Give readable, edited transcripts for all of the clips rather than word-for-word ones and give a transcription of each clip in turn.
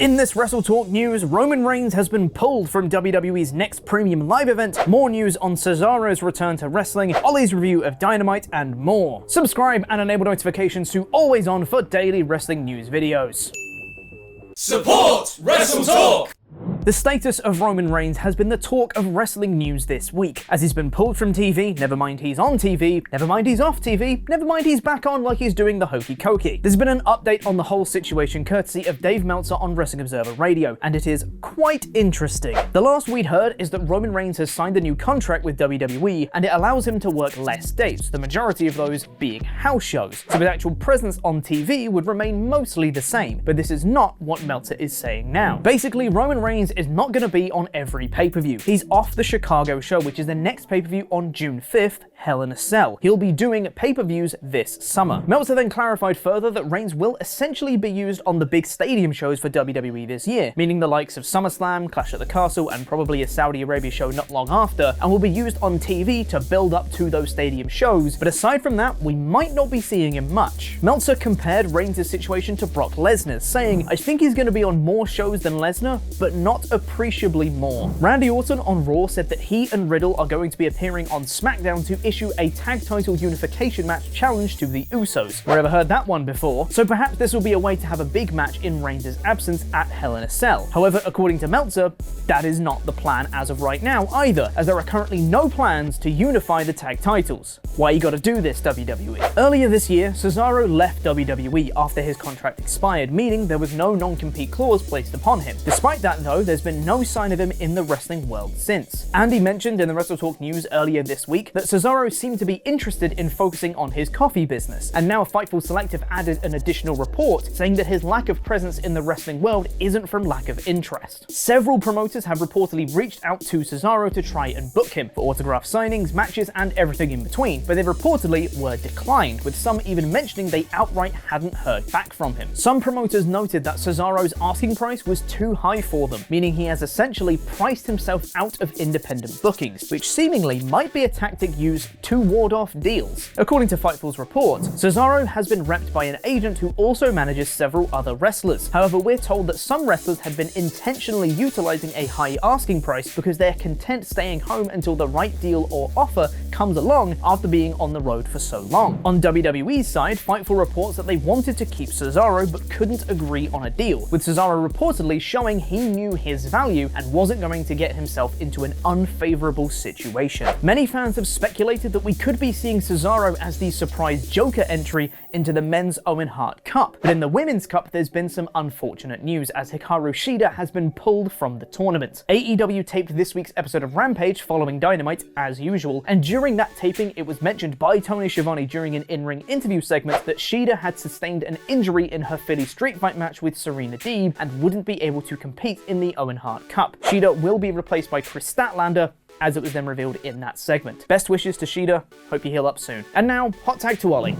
In this WrestleTalk news, Roman Reigns has been pulled from WWE's next premium live event, more news on Cesaro's return to wrestling, Ollie's review of Dynamite, and more. Subscribe and enable notifications to always on for daily wrestling news videos. Support WrestleTalk! The status of Roman Reigns has been the talk of wrestling news this week, as he's been pulled from TV, never mind he's on TV, never mind he's off TV, never mind he's back on like he's doing the hokey cokey. There's been an update on the whole situation courtesy of Dave Meltzer on Wrestling Observer Radio, and it is quite interesting. The last we'd heard is that Roman Reigns has signed a new contract with WWE, and it allows him to work less dates, the majority of those being house shows, so his actual presence on TV would remain mostly the same, but this is not what Meltzer is saying now. Basically, Roman Reigns is not going to be on every pay-per-view. He's off the Chicago show, which is the next pay-per-view on June 5th, Hell in a Cell. He'll be doing pay-per-views this summer. Meltzer then clarified further that Reigns will essentially be used on the big stadium shows for WWE this year, meaning the likes of SummerSlam, Clash at the Castle, and probably a Saudi Arabia show not long after, and will be used on TV to build up to those stadium shows, but aside from that, we might not be seeing him much. Meltzer compared Reigns' situation to Brock Lesnar's, saying, "I think he's going to be on more shows than Lesnar, but not appreciably more." Randy Orton on Raw said that he and Riddle are going to be appearing on SmackDown to issue a tag title unification match challenge to the Usos. Never heard that one before, so perhaps this will be a way to have a big match in Reigns' absence at Hell in a Cell. However, according to Meltzer, that is not the plan as of right now either, as there are currently no plans to unify the tag titles. Why you gotta do this, WWE? Earlier this year, Cesaro left WWE after his contract expired, meaning there was no non-compete clause placed upon him. Despite that though, there's been no sign of him in the wrestling world since. Andy mentioned in the WrestleTalk news earlier this week that Cesaro seemed to be interested in focusing on his coffee business, and now Fightful Select have added an additional report saying that his lack of presence in the wrestling world isn't from lack of interest. Several promoters have reportedly reached out to Cesaro to try and book him for autograph signings, matches, and everything in between, but they reportedly were declined, with some even mentioning they outright hadn't heard back from him. Some promoters noted that Cesaro's asking price was too high for them, meaning he has essentially priced himself out of independent bookings, which seemingly might be a tactic used to ward off deals. According to Fightful's report, Cesaro has been repped by an agent who also manages several other wrestlers. However, we're told that some wrestlers have been intentionally utilizing a high asking price because they're content staying home until the right deal or offer comes along after being on the road for so long. On WWE's side, Fightful reports that they wanted to keep Cesaro but couldn't agree on a deal, with Cesaro reportedly showing he knew his value and wasn't going to get himself into an unfavorable situation. Many fans have speculated that we could be seeing Cesaro as the surprise Joker entry into the men's Owen Hart Cup, but in the women's cup there's been some unfortunate news as Hikaru Shida has been pulled from the tournament. AEW taped this week's episode of Rampage following Dynamite as usual, and during that taping it was mentioned by Tony Schiavone during an in-ring interview segment that Shida had sustained an injury in her Philly street fight match with Serena Deeb and wouldn't be able to compete in the Owen Hart Cup. Shida will be replaced by Kris Statlander, as it was then revealed in that segment. Best wishes to Shida, hope you heal up soon. And now, hot tag to Ollie.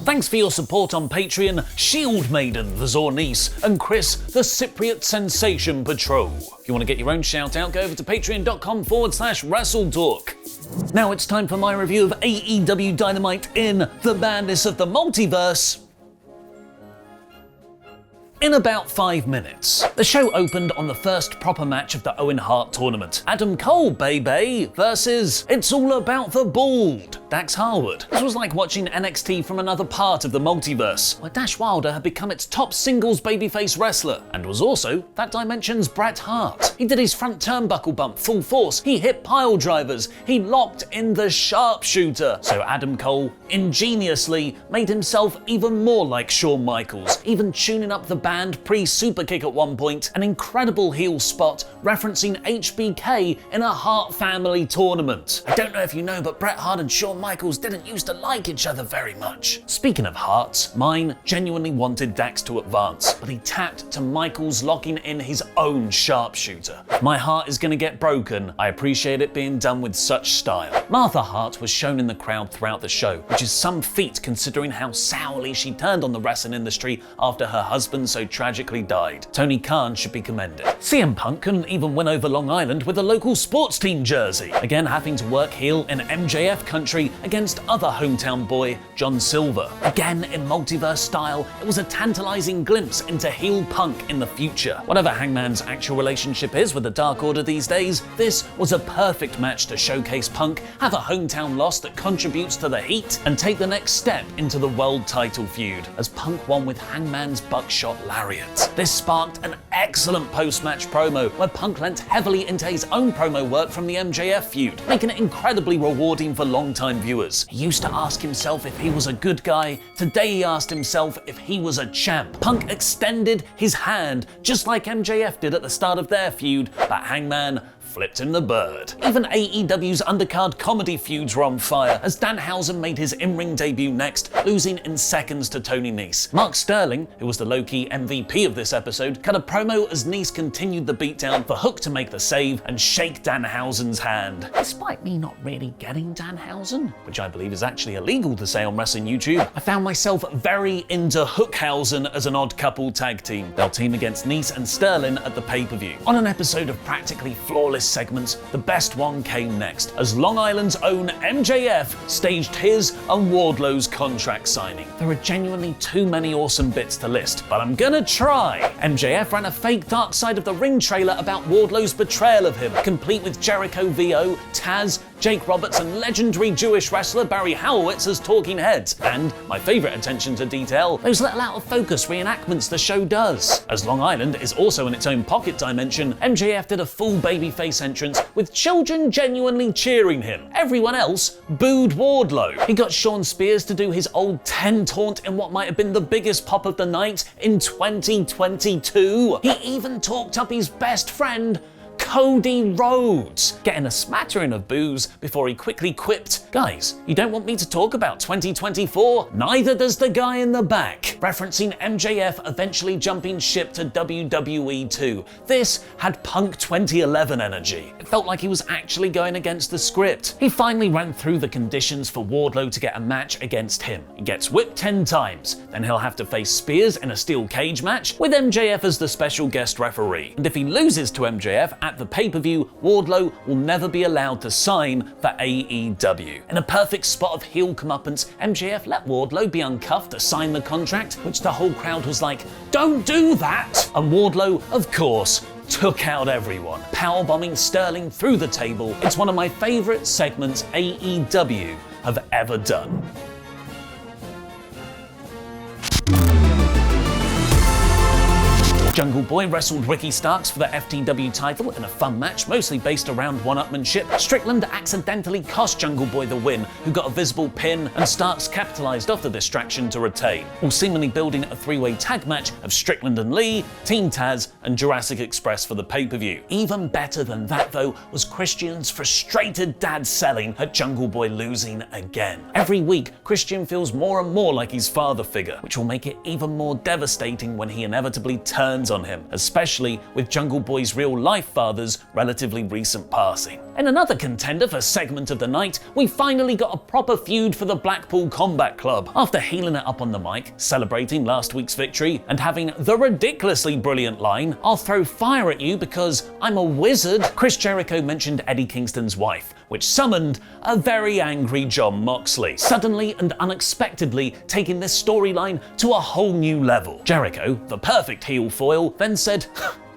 Thanks for your support on Patreon, Shield Maiden, the Zornice, and Kris, the Cypriot Sensation Patrol. If you want to get your own shout out, go over to patreon.com/WrestleTalk. Now it's time for my review of AEW Dynamite in the madness of the multiverse in about 5 minutes. The show opened on the first proper match of the Owen Hart tournament. Adam Cole, baby, versus It's All About the Bald, Dax Harwood. This was like watching NXT from another part of the multiverse, where Dash Wilder had become its top singles babyface wrestler, and was also that dimension's Bret Hart. He did his front turnbuckle bump full force, he hit pile drivers, he locked in the sharpshooter. So Adam Cole ingeniously made himself even more like Shawn Michaels, even tuning up the band pre-Superkick at one point, an incredible heel spot referencing HBK in a Hart family tournament. I don't know if you know, but Bret Hart and Shawn Michaels didn't used to like each other very much. Speaking of Harts, mine genuinely wanted Dax to advance, but he tapped to Michaels locking in his own sharpshooter. My heart is gonna get broken. I appreciate it being done with such style. Martha Hart was shown in the crowd throughout the show, which is some feat considering how sourly she turned on the wrestling industry after her husband so tragically died. Tony Khan should be commended. CM Punk couldn't even win over Long Island with a local sports team jersey. Again, having to work heel in MJF country victory against other hometown boy John Silver. Again in multiverse style, it was a tantalizing glimpse into heel Punk in the future. Whatever Hangman's actual relationship is with the Dark Order these days, this was a perfect match to showcase Punk, have a hometown loss that contributes to the heat, and take the next step into the world title feud, as Punk won with Hangman's buckshot lariat. This sparked an excellent post-match promo where Punk lent heavily into his own promo work from the MJF feud, making it incredibly rewarding for long-time viewers. He used to ask himself if he was a good guy. Today he asked himself if he was a champ. Punk extended his hand just like MJF did at the start of their feud, but Hangman flipped him the bird. Even AEW's undercard comedy feuds were on fire, as Danhausen made his in-ring debut next, losing in seconds to Tony Nese. Mark Sterling, who was the low-key MVP of this episode, cut a promo as Nese continued the beatdown for Hook to make the save and shake Danhausen's hand. Despite me not really getting Danhausen, which I believe is actually illegal to say on wrestling YouTube, I found myself very into Hookhausen as an odd couple tag team. They'll team against Nese and Sterling at the pay-per-view. On an episode of practically flawless segments, the best one came next, as Long Island's own MJF staged his and Wardlow's contract signing. There are genuinely too many awesome bits to list, but I'm gonna try. MJF ran a fake Dark Side of the Ring trailer about Wardlow's betrayal of him, complete with Jericho VO, Taz, Jake Roberts, and legendary Jewish wrestler Barry Howowitz as talking heads. And my favourite attention to detail, those little out-of-focus reenactments the show does. As Long Island is also in its own pocket dimension, MJF did a full babyface entrance with children genuinely cheering him. Everyone else booed Wardlow. He got Sean Spears to do his old 10 taunt in what might have been the biggest pop of the night in 2022. He even talked up his best friend, Cody Rhodes, getting a smattering of boos before he quickly quipped, "Guys, you don't want me to talk about 2024? Neither does the guy in the back," referencing MJF eventually jumping ship to WWE 2. This had Punk 2011 energy. It felt like he was actually going against the script. He finally ran through the conditions for Wardlow to get a match against him. He gets whipped 10 times, then he'll have to face Spears in a steel cage match with MJF as the special guest referee. And if he loses to MJF at the pay-per-view, Wardlow will never be allowed to sign for AEW. In a perfect spot of heel comeuppance, MJF let Wardlow be uncuffed to sign the contract, which the whole crowd was like, "Don't do that!" And Wardlow, of course, took out everyone, powerbombing Sterling through the table. It's one of my favourite segments AEW have ever done. Jungle Boy wrestled Ricky Starks for the FTW title in a fun match, mostly based around one-upmanship. Strickland accidentally cost Jungle Boy the win, who got a visible pin, and Starks capitalized off the distraction to retain, all seemingly building a three-way tag match of Strickland and Lee, Team Taz, and Jurassic Express for the pay-per-view. Even better than that, though, was Christian's frustrated dad selling at Jungle Boy losing again. Every week, Christian feels more and more like his father figure, which will make it even more devastating when he inevitably turns on him, especially with Jungle Boy's real-life father's relatively recent passing. In another contender for segment of the night, we finally got a proper feud for the Blackpool Combat Club. After healing it up on the mic, celebrating last week's victory, and having the ridiculously brilliant line, "I'll throw fire at you because I'm a wizard," Chris Jericho mentioned Eddie Kingston's wife, which summoned a very angry Jon Moxley, suddenly and unexpectedly taking this storyline to a whole new level. Jericho, the perfect heel foil, then said,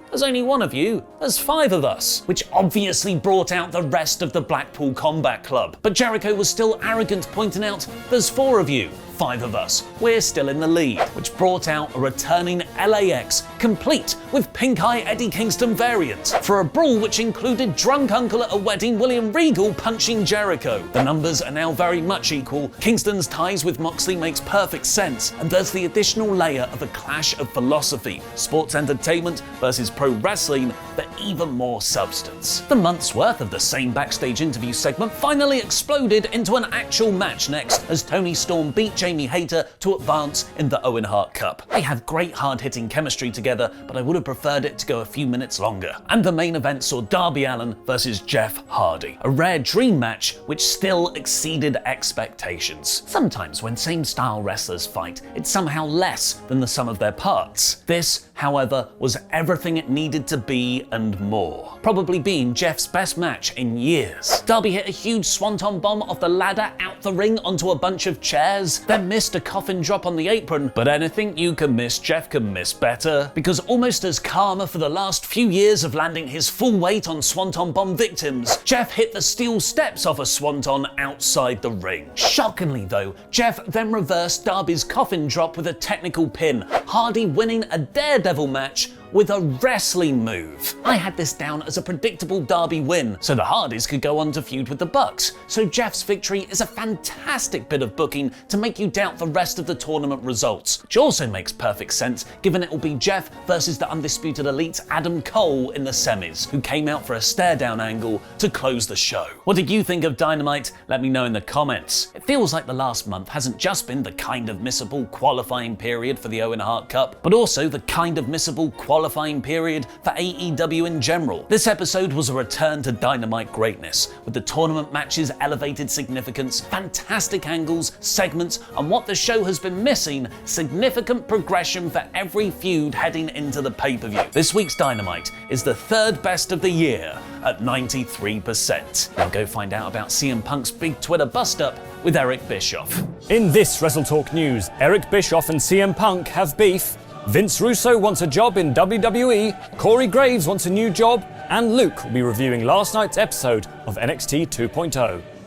"There's only one of you, there's 5 of us," which obviously brought out the rest of the Blackpool Combat Club. But Jericho was still arrogant, pointing out, "There's 4 of you, 5 of us, we're still in the lead," which brought out a returning LAX, complete with Pink Eye Eddie Kingston variant, for a brawl which included drunk uncle at a wedding William Regal punching Jericho. The numbers are now very much equal, Kingston's ties with Moxley makes perfect sense, and there's the additional layer of a clash of philosophy, sports entertainment versus pro wrestling, for even more substance. The month's worth of the same backstage interview segment finally exploded into an actual match next, as Tony Storm beat Jamie Hayter to advance in the Owen Hart Cup. They have great hard-hitting chemistry together, but I would have preferred it to go a few minutes longer. And the main event saw Darby Allin versus Jeff Hardy, a rare dream match which still exceeded expectations. Sometimes when same-style wrestlers fight, it's somehow less than the sum of their parts. This however, was everything it needed to be and more, probably being Jeff's best match in years. Darby hit a huge swanton bomb off the ladder out the ring onto a bunch of chairs, then missed a coffin drop on the apron, but anything you can miss, Jeff can miss better, because almost as karma for the last few years of landing his full weight on swanton bomb victims, Jeff hit the steel steps off a swanton outside the ring. Shockingly though, Jeff then reversed Darby's coffin drop with a technical pin, Hardy winning a Daredevil match with a wrestling move. I had this down as a predictable Darby win, so the Hardys could go on to feud with the Bucks. So Jeff's victory is a fantastic bit of booking to make you doubt the rest of the tournament results, which also makes perfect sense given it will be Jeff versus the undisputed elite Adam Cole in the semis, who came out for a stare down angle to close the show. What did you think of Dynamite? Let me know in the comments. It feels like the last month hasn't just been the kind of missable qualifying period for the Owen Hart Cup, but also the kind of missable qualifying period for AEW in general. This episode was a return to Dynamite greatness, with the tournament matches' elevated significance, fantastic angles, segments, and what the show has been missing, significant progression for every feud heading into the pay-per-view. This week's Dynamite is the third best of the year at 93%. Now go find out about CM Punk's big Twitter bust-up with Eric Bischoff. In this WrestleTalk news, Eric Bischoff and CM Punk have beef, Vince Russo wants a job in WWE, Corey Graves wants a new job, and Luke will be reviewing last night's episode of NXT 2.0.